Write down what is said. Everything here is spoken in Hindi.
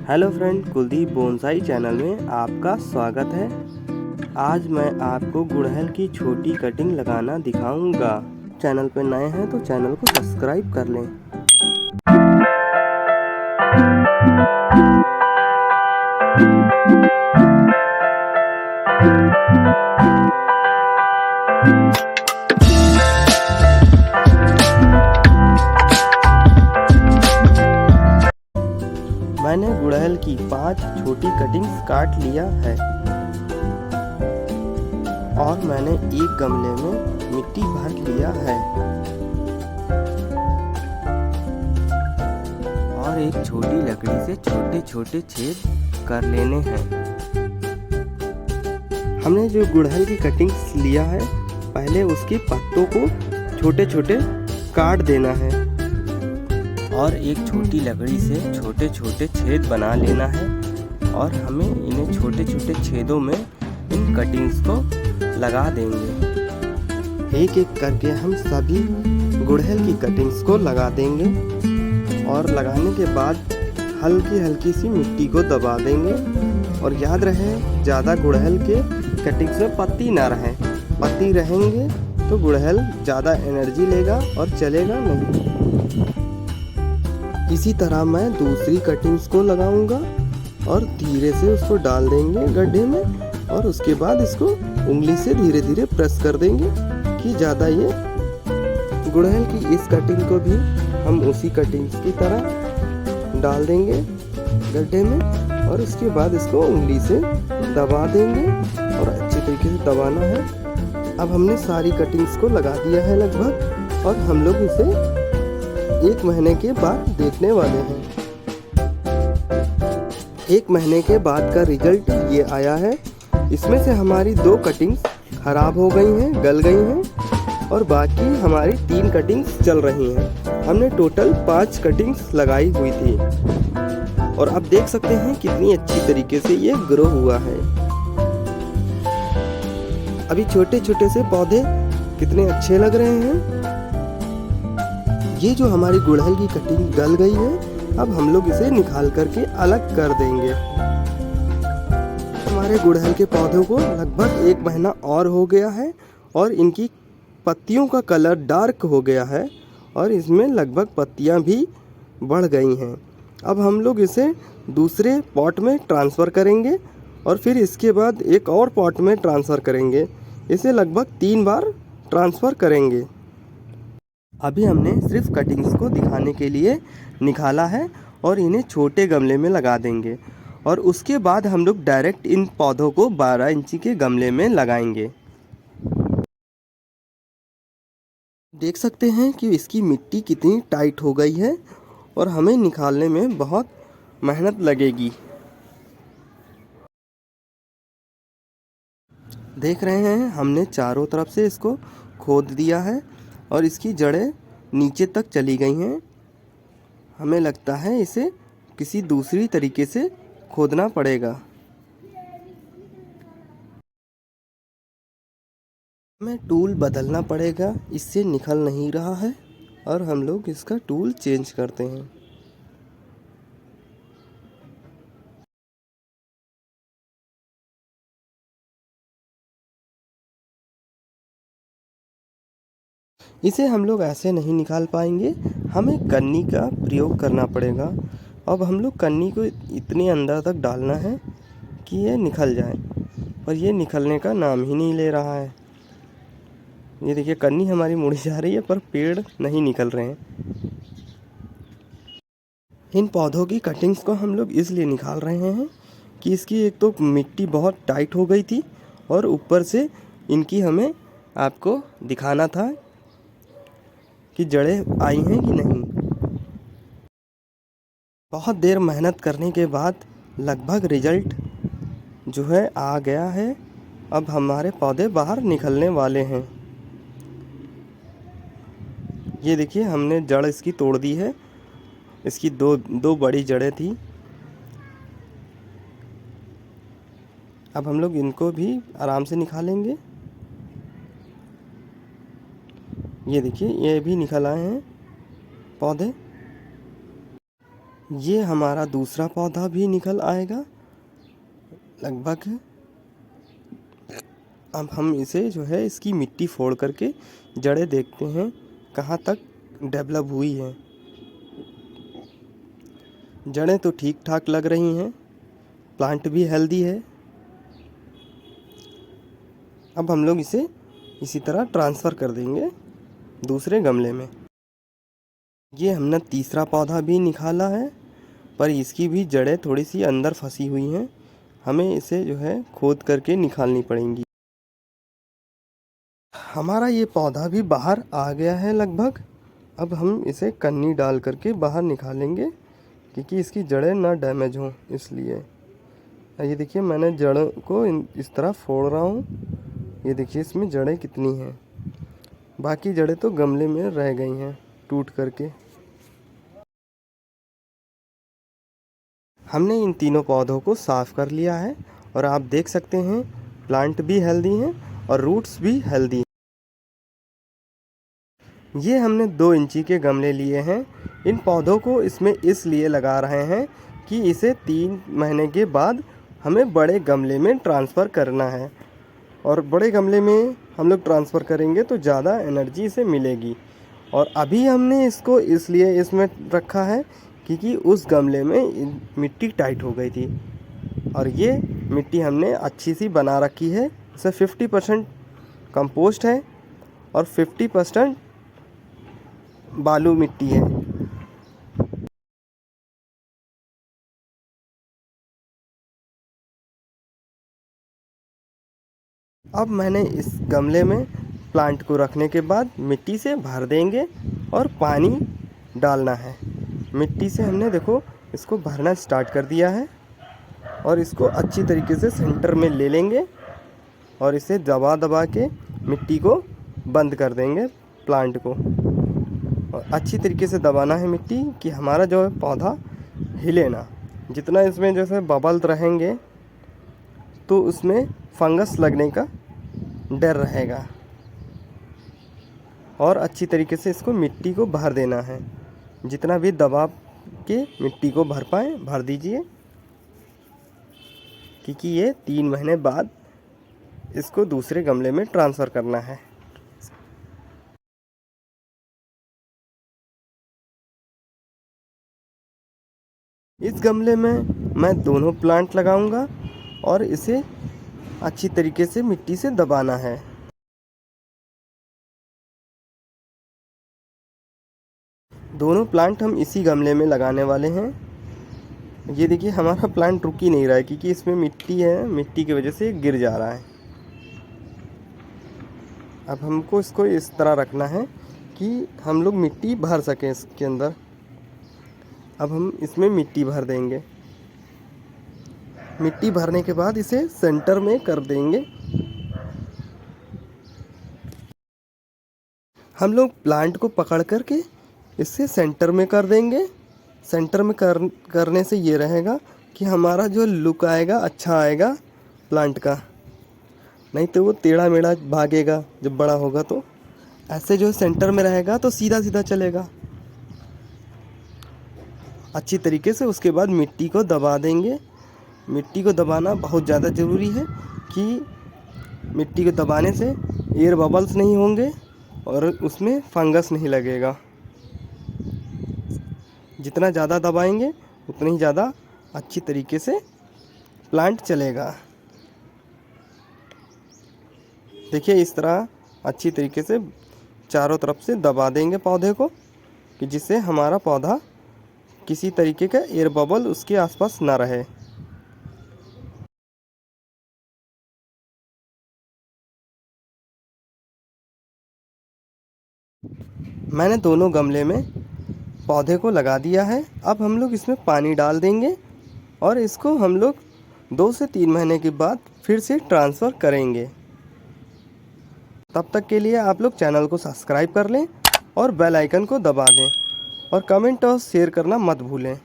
Hello friend, Kuldeep bonsai channel में आपका स्वागत है। आज मैं आपको गुड़हल की छोटी कटिंग लगाना दिखाऊंगा। चैनल पर नए हैं तो चैनल को सब्सक्राइब कर लें। मैंने गुड़हल की 5 छोटी कटिंग्स काट लिया है और मैंने एक गमले में मिट्टी भर लिया है और एक छोटी लकड़ी से छोटे छोटे छेद कर लेने हैं। हमने जो गुड़हल की कटिंग्स लिया है, पहले उसके पत्तों को छोटे छोटे काट देना है और एक छोटी लकड़ी से छोटे छोटे छेद बना लेना है और हमें इन्हें छोटे छोटे छेदों में इन कटिंग्स को लगा देंगे। एक एक करके हम सभी गुड़हल की कटिंग्स को लगा देंगे और लगाने के बाद हल्की हल्की सी मिट्टी को दबा देंगे। और याद रहे, ज़्यादा गुड़हल के कटिंग्स में पत्ती ना रहें। पत्ती रहेंगे तो गुड़हल ज़्यादा एनर्जी लेगा और चलेगा नहीं। इसी तरह मैं दूसरी कटिंग्स को लगाऊंगा और धीरे से उसको डाल देंगे गड्ढे में और उसके बाद इसको उंगली से धीरे धीरे प्रेस कर देंगे कि ज़्यादा ये गुड़हल की इस कटिंग को भी हम उसी कटिंग्स की तरह डाल देंगे गड्ढे में और उसके बाद इसको उंगली से दबा देंगे और अच्छे तरीके से दबाना है। अब हमने सारी कटिंग्स को लगा दिया है लगभग और हम लोग इसे 1 महीने के बाद देखने वाले हैं। 1 महीने के बाद का रिजल्ट ये आया है। इसमें से हमारी 2 कटिंग्स खराब हो गई हैं, गल गई हैं और बाकी हमारी 3 कटिंग्स चल रही हैं। हमने टोटल 5 कटिंग्स लगाई हुई थी और आप देख सकते हैं कितनी अच्छी तरीके से ये ग्रो हुआ है। अभी छोटे छोटे से पौधे कितने अच्छे लग रहे हैं। ये जो हमारी गुड़हल की कटिंग गल गई है, अब हम लोग इसे निकाल करके अलग कर देंगे। हमारे गुड़हल के पौधों को लगभग 1 महीना और हो गया है और इनकी पत्तियों का कलर डार्क हो गया है और इसमें लगभग पत्तियां भी बढ़ गई हैं। अब हम लोग इसे दूसरे पॉट में ट्रांसफ़र करेंगे और फिर इसके बाद एक और पॉट में ट्रांसफ़र करेंगे। इसे लगभग 3 बार ट्रांसफ़र करेंगे। अभी हमने सिर्फ कटिंग्स को दिखाने के लिए निकाला है और इन्हें छोटे गमले में लगा देंगे और उसके बाद हम लोग डायरेक्ट इन पौधों को 12 इंची के गमले में लगाएंगे। देख सकते हैं कि इसकी मिट्टी कितनी टाइट हो गई है और हमें निकालने में बहुत मेहनत लगेगी। देख रहे हैं, हमने चारों तरफ से इसको खोद दिया है और इसकी जड़ें नीचे तक चली गई हैं। हमें लगता है इसे किसी दूसरी तरीके से खोदना पड़ेगा। हमें टूल बदलना पड़ेगा, इससे निकल नहीं रहा है और हम लोग इसका टूल चेंज करते हैं। इसे हम लोग ऐसे नहीं निकाल पाएंगे, हमें कन्नी का प्रयोग करना पड़ेगा। अब हम लोग कन्नी को इतने अंदर तक डालना है कि ये निकल जाए, पर ये निकलने का नाम ही नहीं ले रहा है। ये देखिए, कन्नी हमारी मुड़ी जा रही है पर पेड़ नहीं निकल रहे हैं। इन पौधों की कटिंग्स को हम लोग इसलिए निकाल रहे हैं कि इसकी एक तो मिट्टी बहुत टाइट हो गई थी और ऊपर से इनकी हमें आपको दिखाना था कि जड़ें आई हैं कि नहीं। बहुत देर मेहनत करने के बाद लगभग रिजल्ट जो है आ गया है। अब हमारे पौधे बाहर निकलने वाले हैं। ये देखिए, हमने जड़ इसकी तोड़ दी है। इसकी दो बड़ी जड़ें थी। अब हम लोग इनको भी आराम से निकालेंगे। ये देखिए, ये भी निकल आए हैं पौधे। ये हमारा दूसरा पौधा भी निकल आएगा लगभग। अब हम इसे जो है इसकी मिट्टी फोड़ करके जड़ें देखते हैं कहाँ तक डेवलप हुई हैं। जड़ें तो ठीक ठाक लग रही हैं, प्लांट भी हेल्दी है। अब हम लोग इसे इसी तरह ट्रांसफ़र कर देंगे दूसरे गमले में। ये हमने तीसरा पौधा भी निकाला है, पर इसकी भी जड़ें थोड़ी सी अंदर फंसी हुई हैं, हमें इसे जो है खोद करके निकालनी पड़ेंगी। हमारा ये पौधा भी बाहर आ गया है लगभग। अब हम इसे कन्नी डाल करके बाहर निकालेंगे क्योंकि इसकी जड़ें ना डैमेज हों इसलिए। ये देखिए मैंने जड़ों को इस तरह फोड़ रहा हूँ। ये देखिए इसमें जड़ें कितनी हैं, बाकी जड़ें तो गमले में रह गई हैं टूट करके। हमने इन तीनों पौधों को साफ़ कर लिया है और आप देख सकते हैं प्लांट भी हेल्दी हैं और रूट्स भी हेल्दी हैं। ये हमने 2 इंची के गमले लिए हैं। इन पौधों को इसमें इसलिए लगा रहे हैं कि इसे 3 महीने के बाद हमें बड़े गमले में ट्रांसफ़र करना है, और बड़े गमले में हम लोग ट्रांसफ़र करेंगे तो ज़्यादा एनर्जी इसे मिलेगी। और अभी हमने इसको इसलिए इसमें रखा है क्योंकि उस गमले में मिट्टी टाइट हो गई थी, और ये मिट्टी हमने अच्छी सी बना रखी है। इसे 50% कंपोस्ट है और 50% बालू मिट्टी है। अब मैंने इस गमले में प्लांट को रखने के बाद मिट्टी से भर देंगे और पानी डालना है। मिट्टी से हमने देखो इसको भरना स्टार्ट कर दिया है, और इसको अच्छी तरीके से सेंटर में ले लेंगे और इसे दबा दबा के मिट्टी को बंद कर देंगे प्लांट को। और अच्छी तरीके से दबाना है मिट्टी कि हमारा जो है पौधा हिले ना। जितना इसमें जैसे बबल रहेंगे तो उसमें फंगस लगने का डर रहेगा। और अच्छी तरीके से इसको मिट्टी को भर देना है, जितना भी दबा के मिट्टी को भर पाए भर दीजिए, क्योंकि ये 3 महीने बाद इसको दूसरे गमले में ट्रांसफ़र करना है। इस गमले में मैं दोनों प्लांट लगाऊंगा और इसे अच्छी तरीके से मिट्टी से दबाना है। दोनों प्लांट हम इसी गमले में लगाने वाले हैं। ये देखिए हमारा प्लांट रुक ही नहीं रहा है क्योंकि इसमें मिट्टी है, मिट्टी की वजह से गिर जा रहा है। अब हमको इसको इस तरह रखना है कि हम लोग मिट्टी भर सकें इसके अंदर। अब हम इसमें मिट्टी भर देंगे। मिट्टी भरने के बाद इसे सेंटर में कर देंगे। हम लोग प्लांट को पकड़ करके इसे सेंटर में कर देंगे। सेंटर में करने से ये रहेगा कि हमारा जो लुक आएगा अच्छा आएगा प्लांट का, नहीं तो वो टेढ़ा मेढ़ा भागेगा जब बड़ा होगा। तो ऐसे जो सेंटर में रहेगा तो सीधा सीधा चलेगा अच्छी तरीके से। उसके बाद मिट्टी को दबा देंगे। मिट्टी को दबाना बहुत ज़्यादा ज़रूरी है कि मिट्टी को दबाने से एयर बबल्स नहीं होंगे और उसमें फंगस नहीं लगेगा। जितना ज़्यादा दबाएंगे उतनी ही ज़्यादा अच्छी तरीके से प्लांट चलेगा। देखिए इस तरह अच्छी तरीके से चारों तरफ से दबा देंगे पौधे को, कि जिससे हमारा पौधा किसी तरीके का एयर बबल उसके आसपास ना रहे। मैंने दोनों गमले में पौधे को लगा दिया है। अब हम लोग इसमें पानी डाल देंगे और इसको हम लोग 2 से 3 महीने के बाद फिर से ट्रांसफ़र करेंगे। तब तक के लिए आप लोग चैनल को सब्सक्राइब कर लें और बेल आइकन को दबा दें, और कमेंट और शेयर करना मत भूलें।